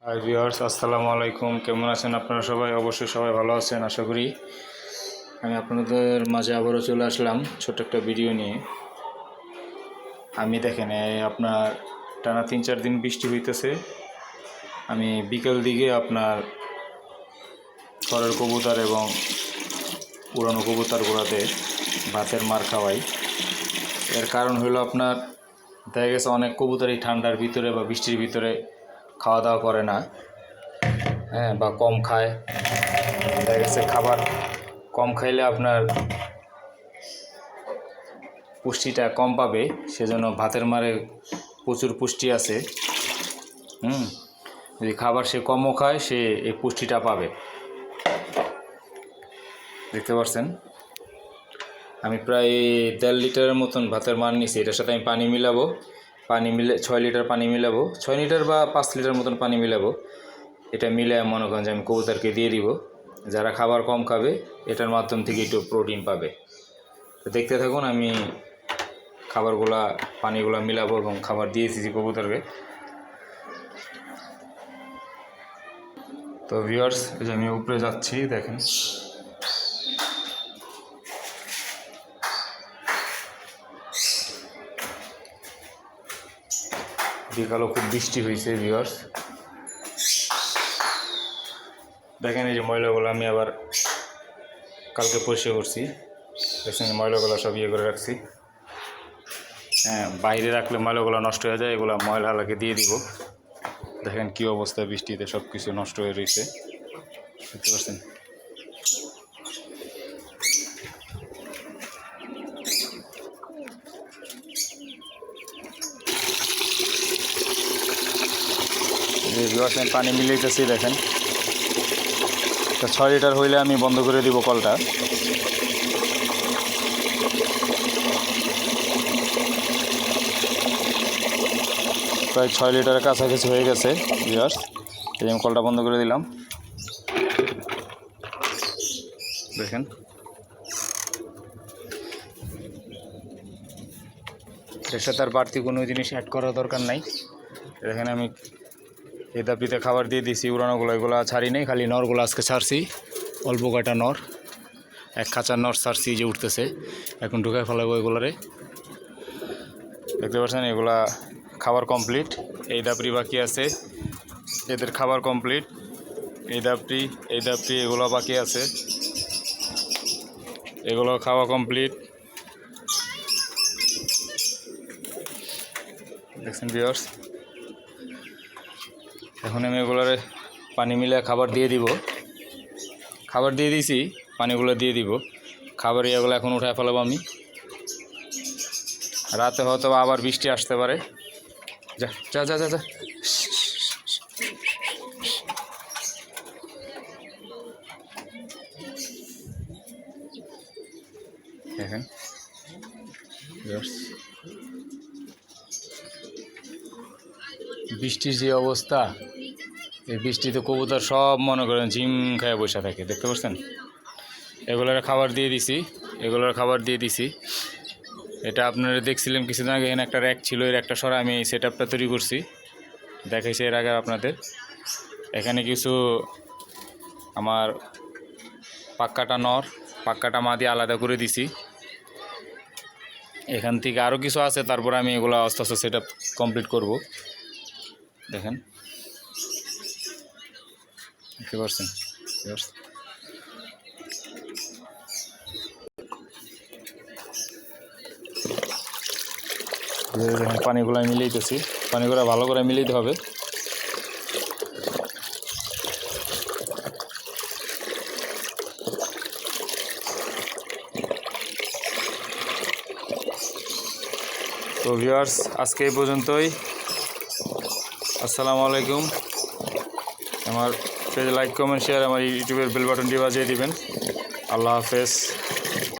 Hi viewers, আসসালামু আলাইকুম। কেমন আছেন আপনারা সবাই? অবশ্যই সবাই ভালো আছেন আশা করি। আমি আপনাদের মাঝে আবারও চলে আসলাম ছোট্ট একটা ভিডিও নিয়ে। আমি দেখেন আপনার টানা 3-4 দিন বৃষ্টি হইতেছে। আমি বিকেল দিকে আপনার খড়ের কবুতর এবং উড়ানো কবুতরগুলোতে ভাতের মার খাওয়াই। এর কারণ হলো আপনার দেখা গেছে অনেক কবুতরই ঠান্ডার ভিতরে বা বৃষ্টির ভিতরে খাওয়া দাওয়া করে না, বা কম খায়। দেখা গেছে খাবার কম খাইলে আপনার পুষ্টিটা কম পাবে, সেজন্য ভাতের মারে প্রচুর পুষ্টি আছে। যদি খাবার সে কমও খায়, সে এই পুষ্টিটা পাবে। দেখতে পাচ্ছেন আমি প্রায় 1.5 লিটারের মতন ভাতের মার নিছি। এটার সাথে আমি পানি মিলাবো, 6 লিটার পানি মিলাবো, 6 লিটার বা 5 লিটার মতন পানি মিলাবো। এটা মিলে মনে করেন যে আমি কবুতরকে দিয়ে দিব। যারা খাবার কম খাবে এটার মাধ্যম থেকে একটু প্রোটিন পাবে। তো দেখতে থাকুন, আমি খাবারগুলা পানিগুলা মিলাবো এবং খাবার দিয়ে দিয়েছি কবুতরকে। তো ভিউয়ার্স, এই যে আমি উপরে যাচ্ছি, দেখেন বিকালও খুব বৃষ্টি হয়েছে। ভিউয়ার্স দেখেন, এই যে ময়লাগুলো আমি আবার কালকে পরিষ্কার করছি। দেখছেন ময়লাগুলো সব ইয়ে করে রাখছি। বাইরে রাখলে ময়লাগুলো নষ্ট হয়ে যায়, এগুলো ময়লাগুলোকে দিয়ে দিব। দেখেন কি অবস্থা, বৃষ্টিতে সব কিছু নষ্ট হয়ে রয়েছে, দেখতে পাচ্ছেন। আমি পানি মিলাইতেছি, দেখেন 6 লিটার হইলে আমি বন্ধ করে দিব কলটা। প্রায় 6 লিটারের কাছাকাছি হয়ে গেছে ভিউয়ার্স। এই আমি কলটা বন্ধ করে দিলাম, দেখেন। এর সাথে আর বাড়তি কোনো জিনিস অ্যাড করার দরকার নাই। দেখেন আমি এই দাপিতে খাবার দিয়ে দিয়েছি। উড়ানোগুলো এগুলো ছাড়ি নেই, খালি নরগুলো আজকে ছাড়ছি। অল্প কয়টা নর, এক খাঁচার নর ছাড়ছি, যে উঠতেছে। এখন ঢুকায় ফেলাবো এগুলারে। দেখতে পাচ্ছেন এগুলা খাবার কমপ্লিট। এই দাপড়ি বাকি আছে, এদের খাবার কমপ্লিট। এই দাপড়ি এগুলো বাকি আছে, এগুলো খাওয়া কমপ্লিট। দেখছেন ভিউয়ার্স, এখন আমি এগুলোরে পানি মিলে খাবার দিয়ে দিব। খাবার দিয়ে দিছি, পানিগুলো দিয়ে দিব। খাবার এগুলো এখন উঠায় ফেলাবো আমি। রাতে হয়তো আবার বৃষ্টি আসতে পারে। যা যা যা যা যা দেখেন বৃষ্টির যে অবস্থা, এই বৃষ্টিতে কবুতর সব মনে করেন ঝিম খায় বসে থাকে, দেখতে পাচ্ছেন। এগুলোর খাবার দিয়ে দিছি। এটা আপনারা দেখছিলেন কিছুদিন আগে, এখানে একটা র্যাক ছিল, এর একটা সরা আমি এই সেট আপটা তৈরি করছি, দেখাইছি এর আগে আপনাদের। এখানে কিছু আমার পাক্কাটা মা দিয়ে আলাদা করে দিছি। এখান থেকে আরও কিছু আছে, তারপর আমি এগুলো আস্তে আস্তে সেট আপ কমপ্লিট করবো। দেখেন, দেখতে পাচ্ছেন পানিগুলো মিলাইতেছি। পানিগুলো ভালো করে মিলাইতে হবে। তো ভিউয়ার্স, আজকে এই পর্যন্তই। আসসালামু আলাইকুম। আমার পেজ লাইক, কমেন্ট, শেয়ার, আমার ইউটিউবের বেল বাটনটি বাজিয়ে দিবেন। আল্লাহ হাফেজ।